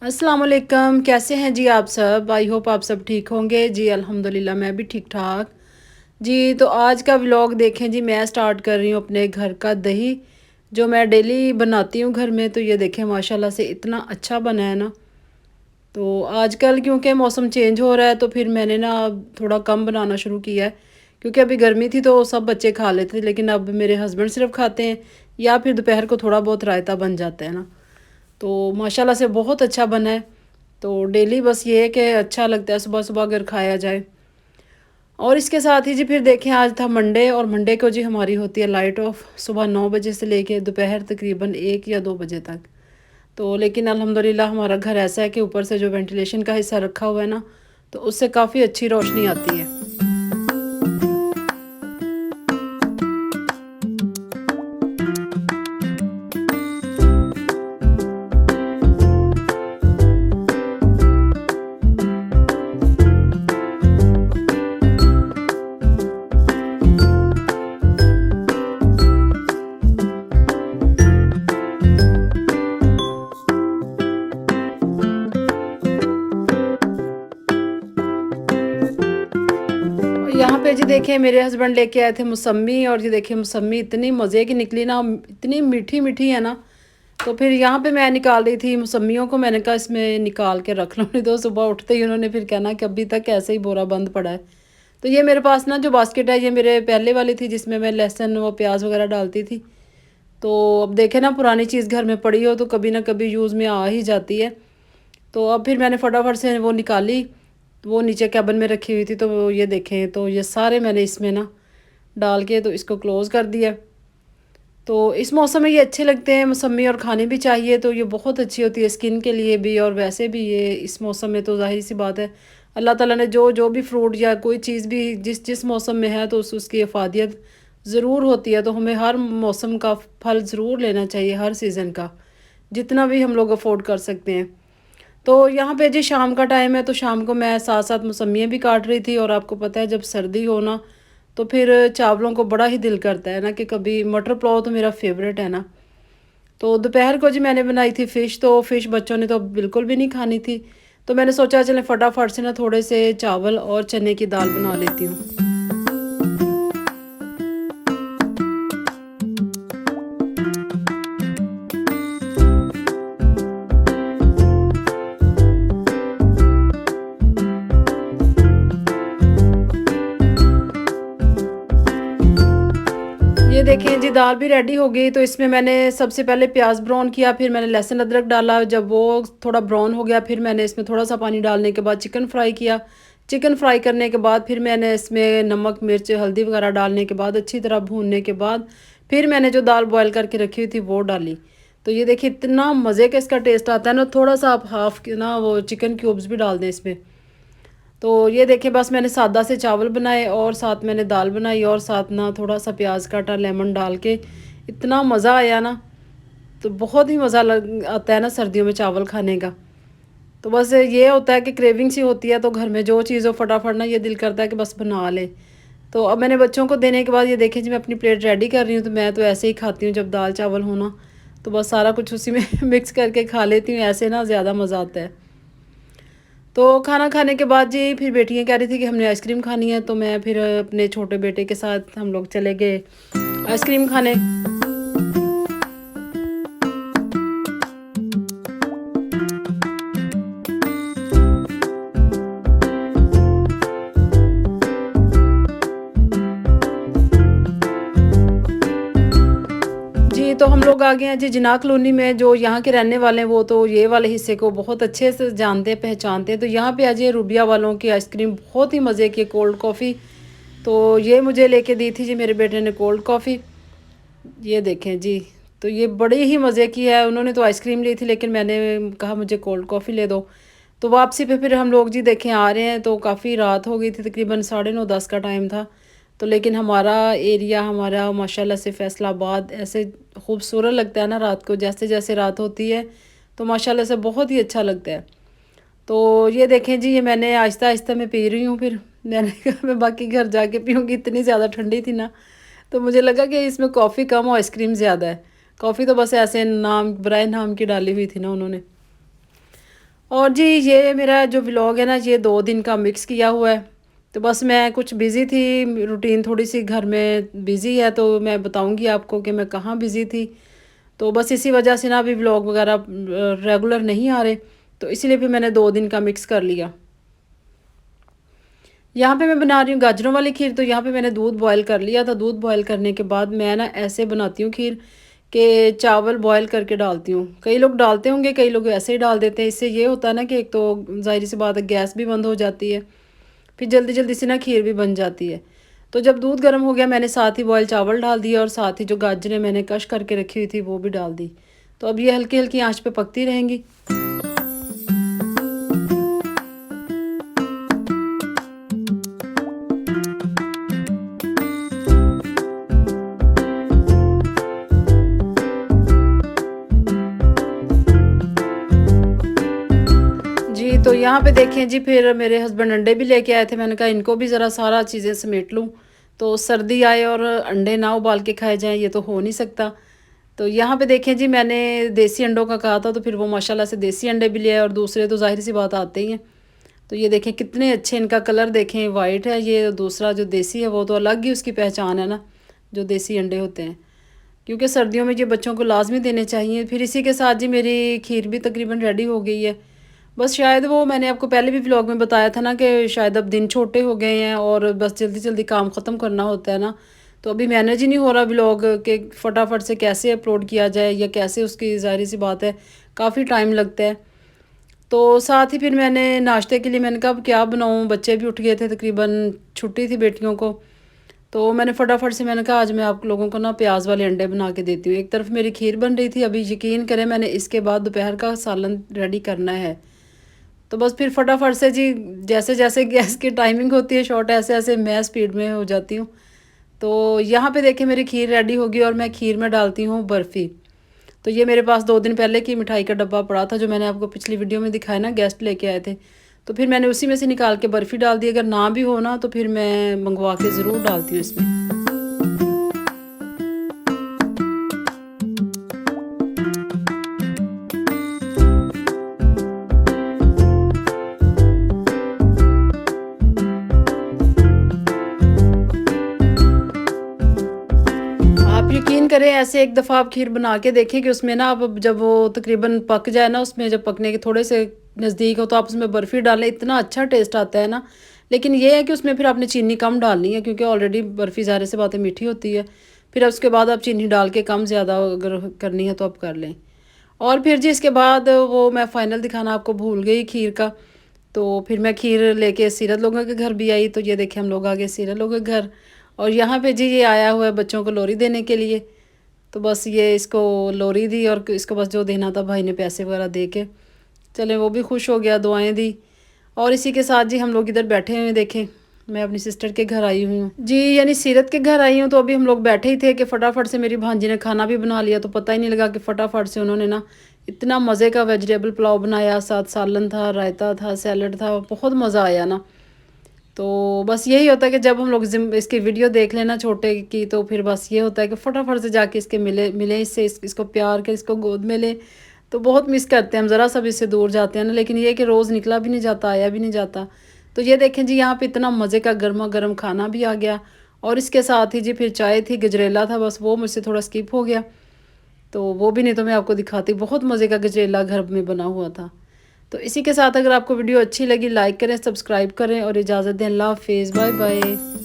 अस्सलाम वालेकुम। कैसे हैं जी आप सब? आई होप आप सब ठीक होंगे जी। अल्हम्दुलिल्लाह मैं भी ठीक ठाक जी। तो आज का व्लॉग देखें जी, मैं स्टार्ट कर रही हूँ अपने घर का दही जो मैं डेली बनाती हूँ घर में। तो ये देखें माशाल्लाह से इतना अच्छा बना है ना। तो आजकल क्योंकि मौसम चेंज हो रहा है तो फिर मैंने ना अब थोड़ा कम बनाना शुरू किया है, क्योंकि अभी गर्मी थी तो सब बच्चे खा लेते थे, लेकिन अब मेरे हस्बैंड सिर्फ खाते हैं या फिर दोपहर को थोड़ा बहुत रायता बन जाता है ना। तो माशाल्लाह से बहुत अच्छा बना है। तो डेली बस ये है कि अच्छा लगता है सुबह सुबह अगर खाया जाए। और इसके साथ ही जी फिर देखें आज था मंडे, और मंडे को जी हमारी होती है लाइट ऑफ सुबह 9 बजे से लेके दोपहर तकरीबन 1 या 2 बजे तक। तो लेकिन अल्हम्दुलिल्लाह हमारा घर ऐसा है कि ऊपर से जो वेंटिलेशन का हिस्सा रखा हुआ है ना, तो उससे काफ़ी अच्छी रोशनी आती है। और यहाँ पे जी देखें मेरे हस्बैंड लेके आए थे मौसमी, और ये देखिए मौसमी इतनी मज़े की निकली ना, इतनी मीठी मीठी है ना। तो फिर यहाँ पे मैं निकाल रही थी मौसमियों को, मैंने कहा इसमें निकाल के रख लो, नहीं तो सुबह उठते ही उन्होंने फिर कहना कि अभी तक ऐसे ही बोरा बंद पड़ा है। तो ये मेरे पास ना जो बास्केट है, ये मेरे पहले वाली थी जिसमें मैं लहसुन व प्याज वगैरह डालती थी। तो अब देखे ना पुरानी चीज़ घर में पड़ी हो तो कभी ना कभी यूज़ में आ ही जाती है। तो अब फिर मैंने फटाफट से वो निकाली, वो नीचे कैबिन में रखी हुई थी। तो ये देखें, तो ये सारे मैंने इसमें ना डाल के तो इसको क्लोज़ कर दिया। तो इस मौसम में ये अच्छे लगते हैं मौसमी, और खाने भी चाहिए। तो ये बहुत अच्छी होती है स्किन के लिए भी, और वैसे भी ये इस मौसम में तो ज़ाहिर सी बात है अल्लाह ताला ने जो जो भी फ्रूट या कोई चीज़ भी जिस जिस मौसम में है तो उसकी अफादियत ज़रूर होती है। तो हमें हर मौसम का फल ज़रूर लेना चाहिए, हर सीज़न का, जितना भी हम लोग अफोर्ड कर सकते हैं। तो यहाँ पे जी शाम का टाइम है, तो शाम को मैं साथ साथ मौसमियाँ भी काट रही थी। और आपको पता है जब सर्दी हो ना, तो फिर चावलों को बड़ा ही दिल करता है ना, कि कभी मटर पुलाव तो मेरा फेवरेट है ना। तो दोपहर को जी मैंने बनाई थी फ़िश, तो फ़िश बच्चों ने तो बिल्कुल भी नहीं खानी थी। तो मैंने सोचा चलें फटाफट से ना थोड़े से चावल और चने की दाल बना लेती हूँ। ये देखें जी दाल भी रेडी हो गई। तो इसमें मैंने सबसे पहले प्याज ब्राउन किया, फिर मैंने लहसुन अदरक डाला। जब वो थोड़ा ब्राउन हो गया फिर मैंने इसमें थोड़ा सा पानी डालने के बाद चिकन फ्राई किया। चिकन फ्राई करने के बाद फिर मैंने इसमें नमक मिर्च हल्दी वगैरह डालने के बाद अच्छी तरह भूनने के बाद फिर मैंने जो दाल बॉयल करके रखी हुई थी वो डाली। तो ये देखिए इतना मज़े का इसका टेस्ट आता है ना। थोड़ा सा आप हाफ ना वो चिकन क्यूब्स भी डाल दें इसमें। तो ये देखिए बस मैंने सादा से चावल बनाए और साथ मैंने दाल बनाई, और साथ ना थोड़ा सा प्याज काटा लेमन डाल के, इतना मज़ा आया ना। तो बहुत ही मज़ा लग आता है ना सर्दियों में चावल खाने का। तो बस ये होता है कि क्रेविंग सी होती है, तो घर में जो चीज़ हो फटाफट ना ये दिल करता है कि बस बना ले। तो अब मैंने बच्चों को देने के बाद ये देखें जी मैं अपनी प्लेट रेडी कर रही हूँ। तो मैं तो ऐसे ही खाती हूँ जब दाल चावल हो ना, तो बस सारा कुछ उसी में मिक्स करके खा लेती हूँ, ऐसे ना ज़्यादा मज़ा आता है। तो खाना खाने के बाद जी फिर बेटियाँ कह रही थी कि हमने आइसक्रीम खानी है, तो मैं फिर अपने छोटे बेटे के साथ हम लोग चले गए आइसक्रीम खाने। जी तो हम लोग आ गए हैं जी जिनाह कॉलोनी में। जो यहाँ के रहने वाले हैं वो तो ये वाले हिस्से को बहुत अच्छे से जानते पहचानते हैं। तो यहाँ पे आज ये रूबिया वालों की आइसक्रीम बहुत ही मज़े की, कोल्ड कॉफ़ी। तो ये मुझे लेके दी थी जी मेरे बेटे ने कोल्ड कॉफ़ी। ये देखें जी, तो ये बड़ी ही मज़े की है। उन्होंने तो आइसक्रीम ली थी लेकिन मैंने कहा मुझे कोल्ड कॉफ़ी ले दो। तो वापसी पे फिर हम लोग जी देखें आ रहे हैं, तो काफ़ी रात हो गई थी, तकरीबन 9:30-10 का टाइम था। तो लेकिन हमारा एरिया हमारा माशाल्लाह से फैसलाबाद ऐसे खूबसूरत लगता है ना रात को, जैसे जैसे रात होती है तो माशाल्लाह से बहुत ही अच्छा लगता है। तो ये देखें जी ये मैंने आहिस्ता आहिस्ता मैं पी रही हूँ। फिर मैंने कहा मैं बाकी घर जाके पीऊँगी, इतनी ज़्यादा ठंडी थी ना। तो मुझे लगा कि इसमें कॉफ़ी कम और आइसक्रीम ज़्यादा है। कॉफ़ी तो बस ऐसे नाम बराए नाम की डाली हुई थी ना उन्होंने। और जी ये मेरा जो व्लॉग है ना, ये 2 दिन का मिक्स किया हुआ है। तो बस मैं कुछ बिज़ी थी, रूटीन थोड़ी सी घर में बिज़ी है, तो मैं बताऊंगी आपको कि मैं कहाँ बिज़ी थी। तो बस इसी वजह से ना अभी व्लॉग वगैरह रेगुलर नहीं आ रहे, तो इसीलिए फिर मैंने 2 दिन का मिक्स कर लिया। यहाँ पे मैं बना रही हूँ गाजरों वाली खीर। तो यहाँ पे मैंने दूध बॉयल कर लिया था। दूध बॉयल करने के बाद मैं ना ऐसे बनाती हूँ खीर कि चावल बॉयल करके डालती हूँ। कई लोग डालते होंगे, कई लोग ऐसे ही डाल देते हैं। इससे ये होता है ना कि एक तो ज़ाहिर सी बात है, गैस भी बंद हो जाती है, फिर जल्दी जल्दी से ना खीर भी बन जाती है। तो जब दूध गर्म हो गया, मैंने साथ ही बॉयल चावल डाल दिया और साथ ही जो गाजरें मैंने कश करके रखी हुई थी वो भी डाल दी। तो अब ये हल्की हल्की आंच पे पकती रहेंगी। जी, तो यहाँ पे देखें जी, फिर मेरे हस्बैंड अंडे भी लेके आए थे। मैंने कहा इनको भी ज़रा सारा चीज़ें समेट लूँ। तो सर्दी आए और अंडे ना उबाल के खाए जाएँ, ये तो हो नहीं सकता। तो यहाँ पे देखें जी, मैंने देसी अंडों का कहा था, तो फिर वो माशाल्लाह से देसी अंडे भी लिए, और दूसरे तो ज़ाहिर सी बात आते ही हैं। तो ये देखें कितने अच्छे इनका कलर देखें, वाइट है ये। दूसरा जो देसी है वो तो अलग ही उसकी पहचान है ना, जो देसी अंडे होते हैं, क्योंकि सर्दियों में ये बच्चों को लाजमी देने चाहिए। फिर इसी के साथ जी मेरी खीर भी तकरीबन रेडी हो गई है। बस शायद वो मैंने आपको पहले भी व्लॉग में बताया था ना कि शायद अब दिन छोटे हो गए हैं और बस जल्दी जल्दी काम ख़त्म करना होता है ना। तो अभी मैनेज ही नहीं हो रहा व्लॉग के फटाफट से कैसे अपलोड किया जाए या कैसे, उसकी ज़ाहिर सी बात है काफ़ी टाइम लगता है। तो साथ ही फिर मैंने नाश्ते के लिए मैंने कहा अब क्या बनाऊँ, बच्चे भी उठ गए थे, तकरीबन छुट्टी थी बेटियों को। तो मैंने फटाफट से मैंने कहा आज मैं आप लोगों को ना प्याज वाले अंडे बना के देती हूँ। एक तरफ मेरी खीर बन रही थी, अभी यकीन करें मैंने इसके बाद दोपहर का सालन रेडी करना है। तो बस फिर फटाफट से जी, जैसे जैसे गैस की टाइमिंग होती है शॉर्ट, ऐसे ऐसे मैं स्पीड में हो जाती हूँ। तो यहाँ पे देखिए मेरी खीर रेडी होगी और मैं खीर में डालती हूँ बर्फ़ी। तो ये मेरे पास 2 दिन पहले की मिठाई का डब्बा पड़ा था, जो मैंने आपको पिछली वीडियो में दिखाया ना, गेस्ट लेके आए थे। तो फिर मैंने उसी में से निकाल के बर्फ़ी डाल दी। अगर ना भी हो ना तो फिर मैं मंगवा के ज़रूर डालती हूँ इसमें। आप यकीन करें, ऐसे एक दफ़ा आप खीर बना के देखें कि उसमें ना, आप जब वो तकरीबन पक जाए ना, उसमें जब पकने के थोड़े से नज़दीक हो तो आप उसमें बर्फ़ी डालें, इतना अच्छा टेस्ट आता है ना। लेकिन ये है कि उसमें फिर आपने चीनी कम डालनी है, क्योंकि ऑलरेडी बर्फ़ी ज़ाहिर सी बात है मीठी होती है। फिर उसके बाद आप चीनी डाल के कम ज़्यादा अगर करनी है तो आप कर लें। और फिर जी इसके बाद वो मैं फ़ाइनल दिखाना आपको भूल गई खीर का। तो फिर मैं खीर लेके सीरत लोगों के घर भी आई। तो ये देखिए हम लोग आ गए सीरत लोगों के घर, और यहाँ पे जी ये आया हुआ है बच्चों को लोरी देने के लिए। तो बस ये इसको लोरी दी, और इसको बस जो देना था भाई ने पैसे वगैरह दे के चले, वो भी खुश हो गया, दुआएं दी। और इसी के साथ जी हम लोग इधर बैठे हुए देखें, मैं अपनी सिस्टर के घर आई हुई हूँ जी, यानी सीरत के घर आई हूँ। तो अभी हम लोग बैठे ही थे कि फटाफट से मेरी भांजी ने खाना भी बना लिया। तो पता ही नहीं लगा कि फटाफट से उन्होंने ना इतना मज़े का वेजिटेबल पुलाव बनाया, साथ सालन था, रायता था, सैलड था, बहुत मज़ा आया ना। तो बस यही होता है कि जब हम लोग इसकी वीडियो देख लेना छोटे की, तो फिर बस ये होता है कि फटाफट से जाके इसके मिले इससे, इसको प्यार के इसको गोद में ले। तो बहुत मिस करते हैं हम, ज़रा सा भी इससे दूर जाते हैं ना। लेकिन ये कि रोज़ निकला भी नहीं जाता, आया भी नहीं जाता। तो ये देखें जी, यहाँ पे इतना मज़े का गर्मा गर्म खाना भी आ गया, और इसके साथ ही जी फिर चाय थी, गजरेला था, बस वो मुझसे थोड़ा स्किप हो गया। तो वो भी नहीं तो मैं आपको दिखाती, बहुत मज़े का गजरेला घर में बना हुआ था। तो इसी के साथ अगर आपको वीडियो अच्छी लगी, लाइक करें, सब्सक्राइब करें और इजाज़त दें। अल्लाह हाफ़िज़, बाय बाय।